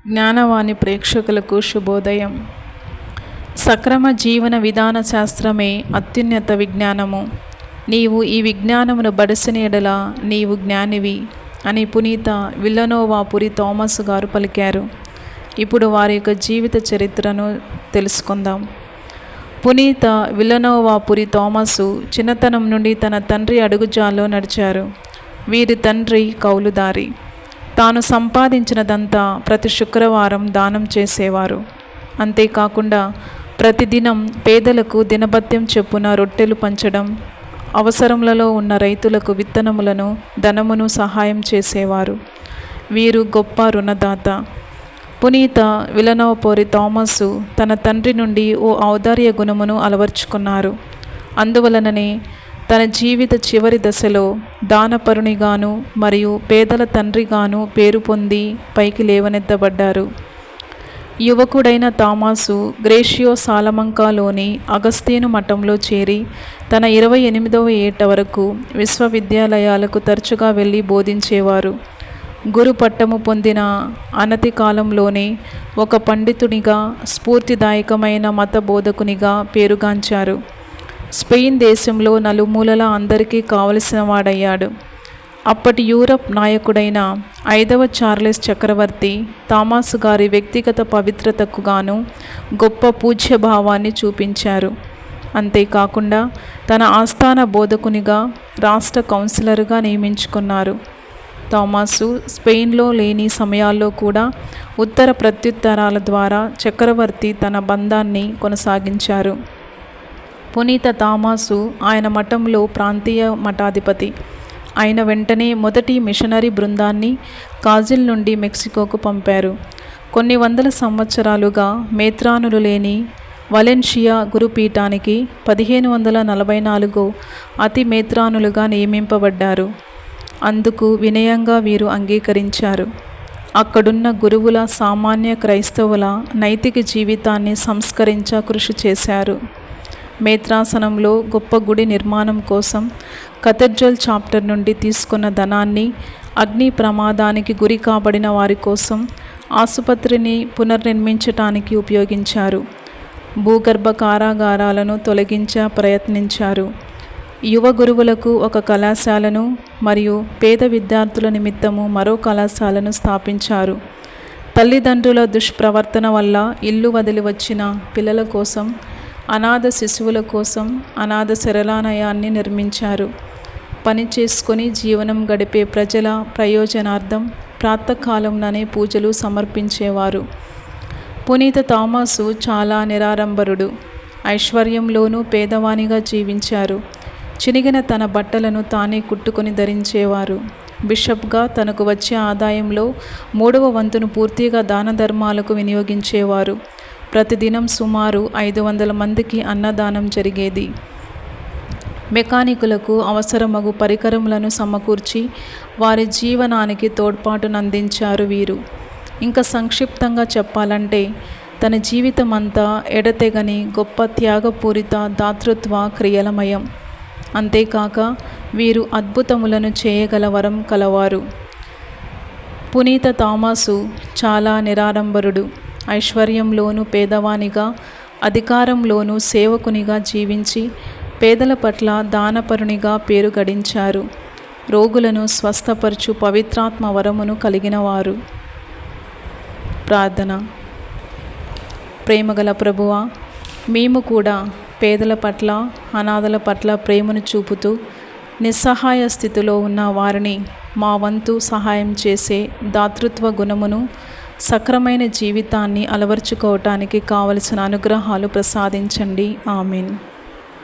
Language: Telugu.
జ్ఞానవాణి ప్రేక్షకులకు శుభోదయం. సక్రమ జీవన విధాన శాస్త్రమే అత్యున్నత విజ్ఞానము. నీవు ఈ విజ్ఞానమును బడిసిన ఎడల నీవు జ్ఞానివి అని పునీత విల్లనోవాపురి థామస్ గారు పలికారు. ఇప్పుడు వారి యొక్క జీవిత చరిత్రను తెలుసుకుందాం. పునీత విల్లనోవాపురి థామసు చిన్నతనం నుండి తన తండ్రి అడుగుజాల్లో నడిచారు. వీరి తండ్రి కౌలుదారి. తాను సంపాదించినదంతా ప్రతి శుక్రవారం దానం చేసేవారు. అంతేకాకుండా ప్రతిదినం పేదలకు దినభత్యం చొప్పున రొట్టెలు పంచడం, అవసరములలో ఉన్న రైతులకు విత్తనములను ధనమును సహాయం చేసేవారు. వీరు గొప్ప రుణదాత. పునీత విల్లనోవాపురి థామసు తన తండ్రి నుండి ఓ ఔదార్య గుణమును అలవర్చుకున్నారు. అందువలననే తన జీవిత చివరి దశలో దానపరునిగాను మరియు పేదల తండ్రిగాను పేరు పొంది పైకి లేవనెత్తబడ్డారు. యువకుడైన థామసు గ్రేషియో సాలమంకాలోని అగస్తీను మఠంలో చేరి తన 28వ ఏట వరకు విశ్వవిద్యాలయాలకు తరచుగా వెళ్ళి బోధించేవారు. గురు పట్టము పొందిన అనతి కాలంలోనే ఒక పండితునిగా, స్ఫూర్తిదాయకమైన మత బోధకునిగా పేరుగాంచారు. స్పెయిన్ దేశంలో నలుమూలల అందరికీ కావలసిన వాడయ్యాడు. అప్పటి యూరప్ నాయకుడైన 5వ చార్లెస్ చక్రవర్తి థామస్ గారి వ్యక్తిగత పవిత్రతకు గాను గొప్ప పూజ్యభావాన్ని చూపించారు. అంతేకాకుండా తన ఆస్థాన బోధకునిగా, రాష్ట్ర కౌన్సిలర్గా నియమించుకున్నారు. థామసు స్పెయిన్లో లేని సమయాల్లో కూడా ఉత్తర ప్రత్యుత్తరాల ద్వారా చక్రవర్తి తన బంధాన్ని కొనసాగించారు. పునీత థామసు ఆయన మఠంలో ప్రాంతీయ మఠాధిపతి అయిన వెంటనే మొదటి మిషనరీ బృందాన్ని కాజిల్ నుండి మెక్సికోకు పంపారు. కొన్ని వందల సంవత్సరాలుగా మేత్రానులు లేని వలెన్షియా గురుపీఠానికి 1544 అతి మేత్రానులుగా నియమింపబడ్డారు. అందుకు వినయంగా వీరు అంగీకరించారు. అక్కడున్న గురువుల సామాన్య క్రైస్తవుల నైతిక జీవితాన్ని సంస్కరించ కృషి చేశారు. మేత్రాసనంలో గొప్ప గుడి నిర్మాణం కోసం కథెడ్రల్ చాప్టర్ నుండి తీసుకున్న ధనాన్ని అగ్ని ప్రమాదానికి గురి కాబడిన వారి కోసం ఆసుపత్రిని పునర్నిర్మించటానికి ఉపయోగించారు. భూగర్భ కారాగారాలను ప్రయత్నించారు. యువ గురువులకు ఒక కళాశాలను మరియు పేద విద్యార్థుల నిమిత్తము మరో కళాశాలను స్థాపించారు. తల్లిదండ్రుల దుష్ప్రవర్తన వల్ల ఇల్లు వదిలి వచ్చిన పిల్లల కోసం, అనాథ శిశువుల కోసం అనాథ శరణాలయాన్ని నిర్మించారు. పని చేసుకొని జీవనం గడిపే ప్రజల ప్రయోజనార్థం ప్రాతకాలంలోనే పూజలు సమర్పించేవారు. పునీత థామసు చాలా నిరాడంబరుడు. ఐశ్వర్యంలోనూ పేదవానిగా జీవించారు. చినిగిన తన బట్టలను తానే కుట్టుకొని ధరించేవారు. బిషప్గా తనకు వచ్చే ఆదాయంలో 3వ వంతును పూర్తిగా దాన ధర్మాలకు వినియోగించేవారు. ప్రతిదినం సుమారు 500 మందికి అన్నదానం జరిగేది. మెకానికులకు అవసరమగు పరికరములను సమకూర్చి వారి జీవనానికి తోడ్పాటునందించారు వీరు. ఇంకా సంక్షిప్తంగా చెప్పాలంటే తన జీవితం అంతా ఎడతెగని గొప్ప త్యాగపూరిత దాతృత్వ క్రియలమయం. అంతేకాక వీరు అద్భుతములను చేయగల వరం కలవారు. పునీత థామసు చాలా నిరాడంబరుడు. ఐశ్వర్యంలోనూ పేదవానిగా, అధికారంలోనూ సేవకునిగా జీవించి పేదల పట్ల దానపరునిగా పేరు గడించారు. రోగులను స్వస్థపరచు పవిత్రాత్మ వరమును కలిగినవారు. ప్రార్థన. ప్రేమగల ప్రభువా, మేము కూడా పేదల పట్ల, అనాథల పట్ల ప్రేమను చూపుతూ నిస్సహాయ స్థితిలో ఉన్న వారిని మా వంతు సహాయం చేసే దాతృత్వ గుణమును, సక్రమైన జీవితాన్ని అలవర్చుకోవటానికి కావలసిన అనుగ్రహాలు ప్రసాదించండి. ఆమేన్.